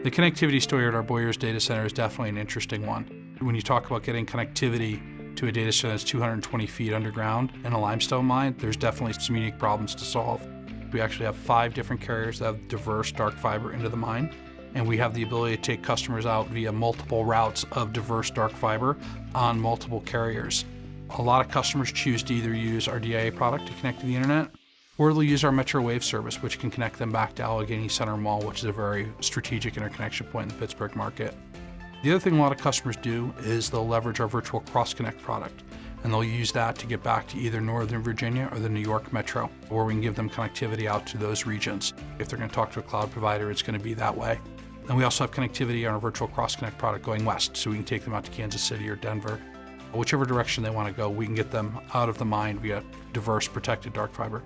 The connectivity story at our Boyers data center is definitely an interesting one. When you talk about getting connectivity to a data center that's 220 feet underground in a limestone mine, there's definitely some unique problems to solve. We actually have 5 different carriers that have diverse dark fiber into the mine, and we have the ability to take customers out via multiple routes of diverse dark fiber on multiple carriers. A lot of customers choose to either use our DIA product to connect to the internet, or they'll use our Metro Wave service, which can connect them back to Allegheny Center Mall, which is a very strategic interconnection point in the Pittsburgh market. The other thing a lot of customers do is they'll leverage our virtual cross-connect product, and they'll use that to get back to either Northern Virginia or the New York Metro, where we can give them connectivity out to those regions. If they're going to talk to a cloud provider, it's going to be that way. And we also have connectivity on our virtual cross-connect product going west, so we can take them out to Kansas City or Denver. Whichever direction they want to go, we can get them out of the mine via diverse protected dark fiber.